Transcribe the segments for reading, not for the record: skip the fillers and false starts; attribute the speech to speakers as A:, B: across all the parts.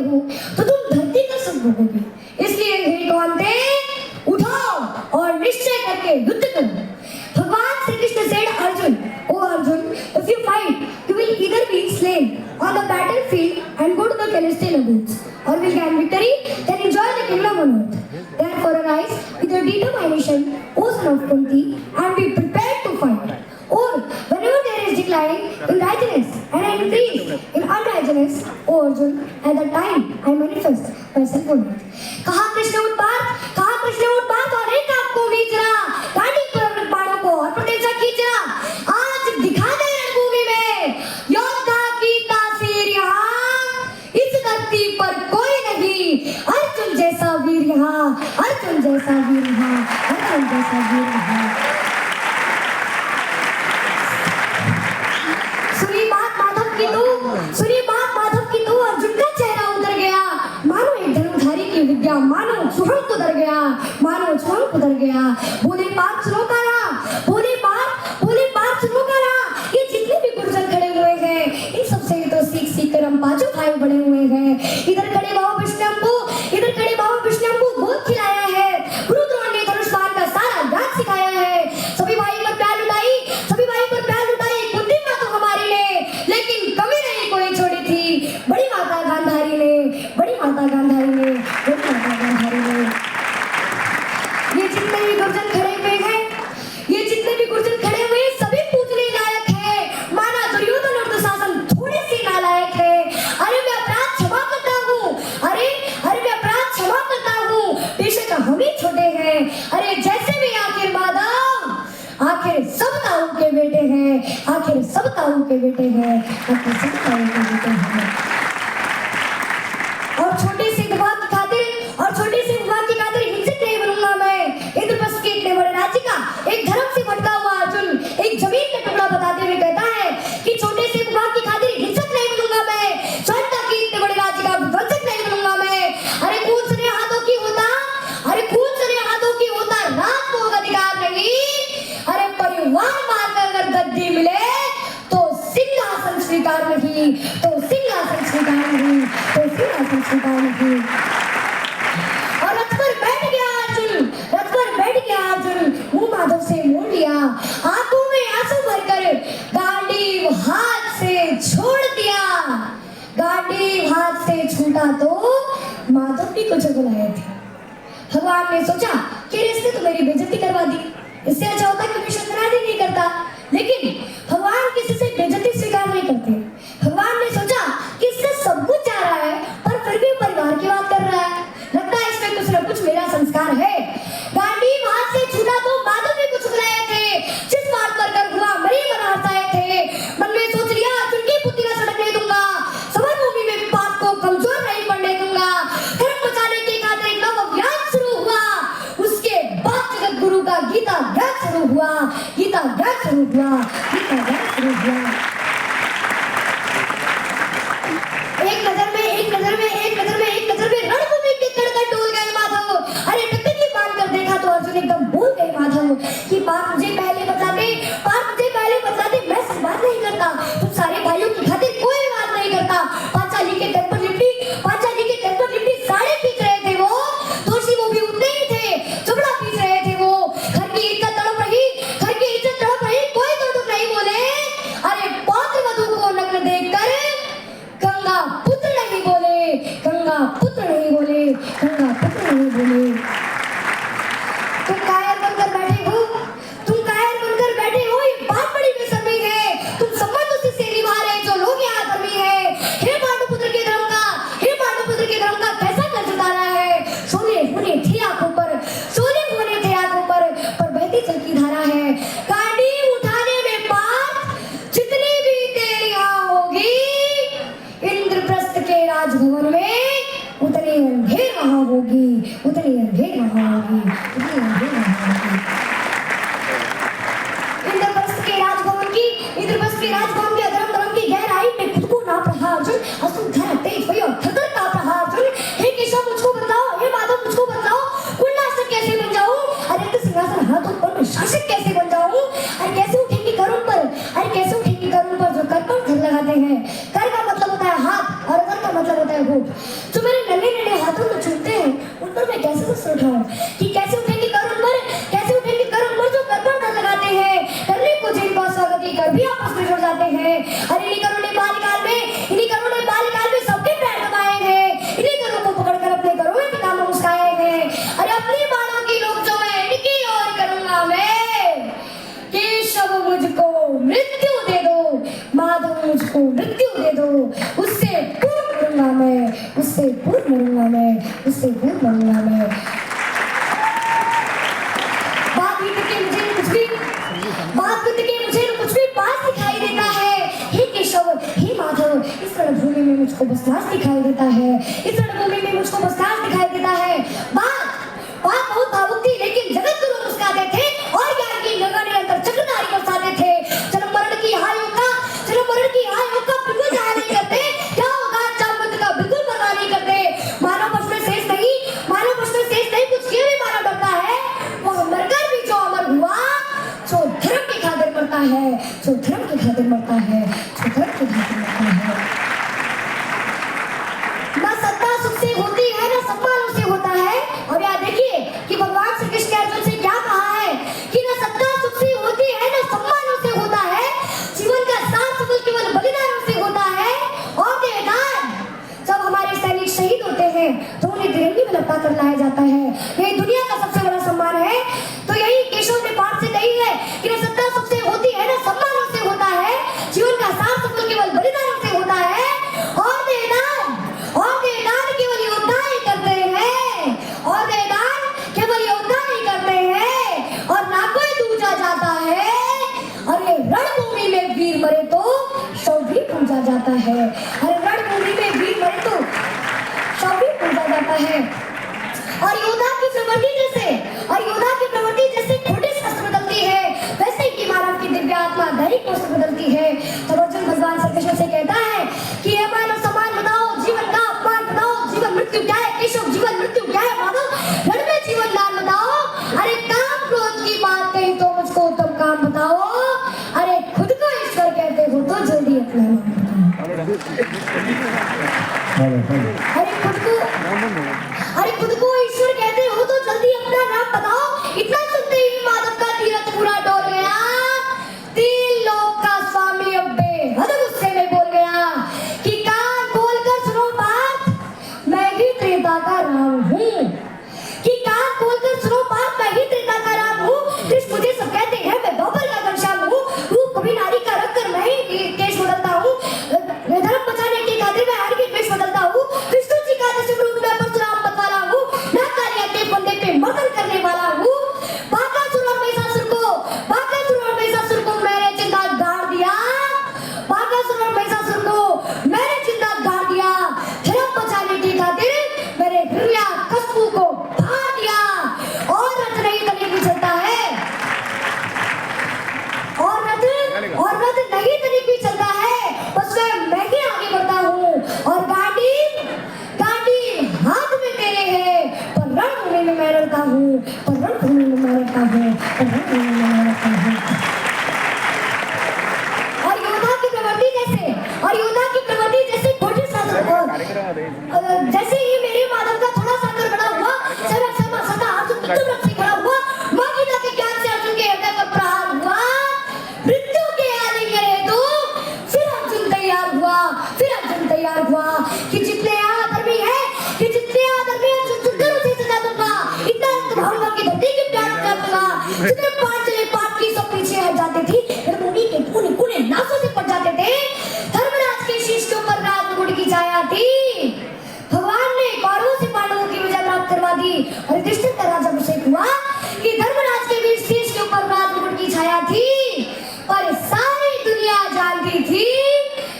A: हो तो तुम धरती का सुख भोगोगे। इसलिए हे कौंते, उठो और निश्चय करके युद्ध करो। भगवान Shri Krishna said Arjun, O Arjun, if you fight, you will either be slain on the battlefield and go to the celestial abodes, or will gain victory, then enjoy the kingdom on earth. Therefore arise with your determination, O son of Kunti, and be prepared to fight. Or whenever there is decline in righteousness and an increase in unrighteousness, O Arjun, at that time I manifest myself on earth. कहा कृष्ण उत्पात और एक आपको वीचरा, गाड़ी पर बाणों को और प्रत्यक्षा खींचरा। आज दिखा दे रणभूमि में योद्धा की तासीर यहाँ, इस धरती पर कोई नहीं। अर्जुन जैसा वीर यहाँ, अर्जुन जैसा वीर यहाँ, अर्जुन जैसा वीर यहाँ। सुनी बात माधव की तो अर्जुन का चेहरा उतर गया। मानो एक धनुधारी की विद्या, मानो सुहंग उतर गया, मानो सुहंग उतर गया। बोले बात सुनो करा, ये जितने भी गुर्जर खड़े हुए हैं, इन सबसे तो सीख कर हम पांचों भाई बड़े हुए हैं। इधर खड़े बाबा विष्णु गोद खिलाया है, गुरु द्रोण ने धनुष बाण का सारा ज्ञान सिखाया है। सभी भाई पर प्यार लुटाई कुंती माँ तो हमारी ने, लेकिन कमी नहीं कोई छोड़ी थी बड़ी माता गांधारी ने। ये जितने भी गुर्जर खड़े हुए सभी पूजने लायक है। माना दुर्योधन और दुशासन थोड़े से नालायक है। अरे मैं अपराध क्षमा करता हूँ, बेशक हम ही छोटे हैं। अरे जैसे भी आखिर माधव, आखिर सब ताऊ के बेटे हैं। और छोटे से विवाद की खातिर हिंसक नहीं बनूंगा मैं। इंद्रप्रस्थ के इतने बड़े राज्य का एक धर्म से भटका हुआ अर्जुन एक जमीन का टुकड़ा बताते हुए कहता है कि छोटे से विवाद की खातिर हिंसक नहीं बनूंगा मैं। स्वतंत्रता के इतने बड़े राज्य का विध्वंसक नहीं बनूंगा मैं। अरे खून सने हाथों की होता रात को अधिकार नहीं। अरे परिवार मारकर अगर गद्दी मिले तो सिंहासन स्वीकार नहीं। और रथ पर बैठ गया अर्जुन, मुंह माधव से मोड़ लिया, आंखों में आंसू भरकर गांडीव हाथ से छूटा तो माधव भी कुछ बुलाए थे। भगवान ने सोचा कि इसने तो मेरी बेइज्जती करवा दी, इससे अच्छा होता कि मैं शतनादी नहीं करता। लेकिन भगवान किसी से बेइज्जती स्वीकार नहीं करते। भगवान ने सोचा कि इससे सब कुछ जा रहा है पर फिर भी परिवार की बात कर रहा है, लगता है इसमें कुछ न कुछ मेरा संस्कार है। गांडीव हाथ से छूटा तो माधव भी कुछ बुलाए थे, जिस बात पर कर हुआ मरी मना हंसाए थे। मन में सोच लिया अर्जुन की बुद्धि न सड़कने दूंगा, समर भूमि में पाप को कमजोर नहीं पड़ने दूंगा। धर्म बचाने की खातिर नव अभियान शुरू हुआ। उसके बाद जगत गुरु का गीता ज्ञान शुरू हुआ। एक नजर में रणभूमि के कड़कड़ डोल गए माधव। अरे टकटकी बांधकर देखा तो अर्जुन एकदम बोल गए माधव कि बात मुझे पहले बता दे, मैं संवाद नहीं करता, तुम सारे भाइयों की खातिर कोई बात नहीं करता। पांचाली के घर पर लिपटी साड़े पीट रहे थे वो, दोषी वो भी उतने ही थे, चुपड़ा पीट रहे थे वो। घर की इज्जत तड़प रही, कोई तो दुख नहीं बोले। अरे पौत्र वधू को नग्न देखकर गंगा पुत्र नहीं बोले। तुम कायर बनकर बैठे हो, ये बात बड़ी बेशर्मी है। तुम संबंध उसी से निभा रहे जो लोग यहाँ धर्मी है। हे पांडुपुत्र के धर्म का कैसा कर्ज उतारा है। सोने होने थे आंखों पर बहती जल की धारा है। गांडी उठाने में पार जितनी भी देर यहाँ होगी, इंद्रप्रस्थ के राजभवन में उतनी अंधेर वहां होगी। इंद्रप्रस्थ के राजभवन के अधर्म की गहराई में खुद को नाप रहा अर्जुन असुंधर तेज हुई और थरथर कांप रहा अर्जुन। हे केशव मुझको बताओ, हे माधव मुझको बताओ, कुलनाशक कैसे बन जाऊं? अरे सिंहासन हाथों पर मैं शासक कैसे बन जाऊं? अरे कैसे उठेंगे करुण पर जो कर पर घर लगाते हैं। कर का मतलब होता है हाथ और अगर का मतलब होता है होठ। जो मेरे नन्हे नन्हे हाथों में छूते हैं उन पर मैं कैसे सर उठाऊं कि कैसे उठेंगे करुण पर, कैसे उठेंगे करुण पर जो कर्पण कर लगाते हैं, करने को जिनका स्वागत लेकर भी आपस में जुड़ जाते हैं। अरे इन्हीं करुण ने बाल्यकाल में सबके पैर दबाए हैं, इन्हीं करुण को पकड़कर अपने घरों में पिता मुस्काए हैं। अरे अपनी बालों की लोग जो है इनकी और करूंगा मैं, केशव मुझको मृत्यु दे दो, माधव मुझको मृत्यु दे दो, उससे पूर्व मरूंगा मैं, उससे पूर्व मरूंगा मैं, उससे पूर्व मरूंगा मैं। बात करके मुझे कुछ भी पास दिखाई देता है। हे केशव, हे माधव, इस रणभूमि में मुझको बसनास दिखाई देता है, इस रणभूमि में मुझको बसनास दिखाई देता है। बात बहुत भावुक थी, लेकिन जगत गुरु मुस्कुराते थे और ज्ञान की गंगा निरंतर चक्रधारी बरसाते थे। जन्म मरण की हाय का बिल्कुल जाया नहीं करते, क्या होगा चामत का बिल्कुल परवाह नहीं करते। मानव पक्ष में शेष नहीं, कुछ ये भी मानव डरता है, वो मरकर भी जो अमर हुआ, जो धर्म की खातिर मरता है, जो धर्म की खातिर मरता है, जो धर्म की खातिर मरता है। ना सत्ता सुख से होती है, ना सम्मान उससे होता है। और याद देखिए कि भगवान श्री कृष्ण ने अर्जुन से क्या कहा है कि ना सत्ता सुख से होती है, ना सम्मान उससे होता है, जीवन का सार सफल केवल बलिदान से होता है। और देवदान, जब हमारे सैनिक शहीद होते हैं तो उन्हें तिरंगे में लपटा कर लाया जाता है, यही दुनिया का सबसे बड़ा सम्मान है। तो यही केशव ने पाठ से कही है कि ना सत्ता सुख से होती है, ना सम्मान उससे होता है, जीवन का सार सफल केवल बलिदान से होता है। और देवदान केवल योद्धा ही करते हैं, और देवदान केवल योद्धा ही करते हैं, और ना कोई दूजा जाता है। और ये रणभूमि में वीर मरे तो शव भी पूजा जाता है, अरे रणभूमि में वीर मरे तो शव भी पूजा जाता है। और योद्धा की प्रवृत्ति जैसे खोटे शस्त्र बदलती है, वैसे ही मानव की दिव्य आत्मा दैनिक वस्त्र बदलती है। तब अर्जुन भगवान श्री कृष्ण से कहता है कि हे मानव सम्मान बताओ, जीवन का अपमान बताओ, जीवन मृत्यु क्या है केशव, जीवन मृत्यु क्या है माधव, रण में जीवन दान बताओ। अरे काम क्रोध की बात कही तो मुझको उत्तम काम बताओ, अरे खुद को ईश्वर कहते हो तो जल्दी अपना नाम बताओ। अरे खुद को ईश्वर कहते हो तो जल्दी अपना नाम बताओ। इतना सुनते ही माधव का तीरथ पूरा डोल गया, 3 लोक का स्वामी अब बेहद गुस्से में बोल गया कि कान खोलकर सुनो बात, मैं ही त्रेता का राम हूँ, कि कान खोलकर सुनो बात, मैं ही त्रेता का राम हूँ। कृष्ण मुझे सब कहते हैं, मैं द्वापर का घनश्याम हूँ, रूप कभी नारी का रख कर मैं ही केश बदलता हूँ, धर्म बचाने की खातिर मैं हर की केश बदलता हूँ। विष्णु जी का दशम रूप में परशुराम मत वाला हूँ, नाकारिया के फंदे पे मर्दन करने वाला हूँ। बाकासुर और महिषासुर को मैंने जिंदा गाड़ दिया, बाकासुर और महिषासुर को मैंने जिंदा गाड़ दिया। धर्म बचाने की खातिर मैंने हिरण्यकश्यप को फाड़ दिया। और रथ नहीं तनिक भी चलता है, और रथ नहीं तनिक भी चलता है, बस मैं ही आगे बढ़ता हूँ। और गाड़ी हाथ में तेरे है, पर रणभूमि में मैं रहता हूँ, पर रणभूमि में मैं रहता हूँ, पर रणभूमि में मैं रहता हूँ। और योद्धा की प्रवृत्ति जैसे खोटे शास्त्र, जैसे ही मेरे माधव का थोड़ा सा कर बड़ा हुआ, सदा अर्जुन उत्तम रथ से खड़ा हुआ, मां गीता के ज्ञान से अर्जुन के हृदय पर प्रहार हुआ। मृत्यु के आलिंगन हेतु फिर अर्जुन तैयार हुआ कि जितने आदमी है अर्जुन चुनकर उसे सजा दूंगा, इतना भावना की धरती की प्यार कर दूंगा। जितने पांचले पाठ की सब पीछे हट जाते थे, रणभूमि के कोने नासों से पड़ जाते थे। धर्मराज के शीश के ऊपर राजमुकुट की छाया थी, भगवान ने कौरवों से पांडवों की विजय प्राप्त करवा दी। और युधिष्ठिर का राज्याभिषेक हुआ कि धर्मराज के भी शीश के ऊपर राजमुकुट की छाया थी, पर सारी दुनिया जानती थी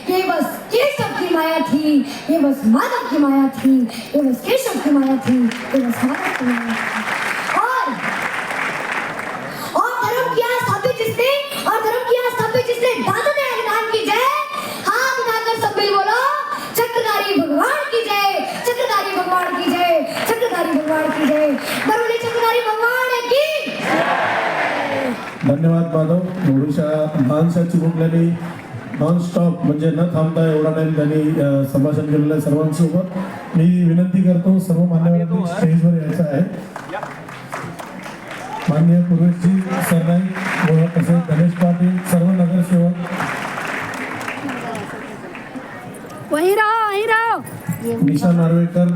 A: ये बस केशव की माया थी, ये बस माधव की माया थी, ये बस केशव की माया थी, ये बस माधव की माया थी। और धर्म किया स्थापित जिसने दादा ने दान की जय, हाथ उठाकर सब मिल बोलो चक्रधारी भगवान की जय, चक्रधारी भगवान की जय, चक्रधारी भगवान की जय, बरोली चक्रधारी भगवान की।
B: धन्यवाद माधव. ओडिशा माणसाची भोगलेली नॉन स्टॉप म्हणजे न थांबता एवढा टाइम त्यांनी संभाषण केलेलं आहे सर्वांसोबत. मी विनंती करतो सर्व मान्यवरांनी स्टेजवर यायचं आहे. माननीय पूर्वेशजी सरनाईक व तसेच गणेश पाटील, सर्व नगरसेवक,
C: वहीं रहो
B: निशा नार्वेकर,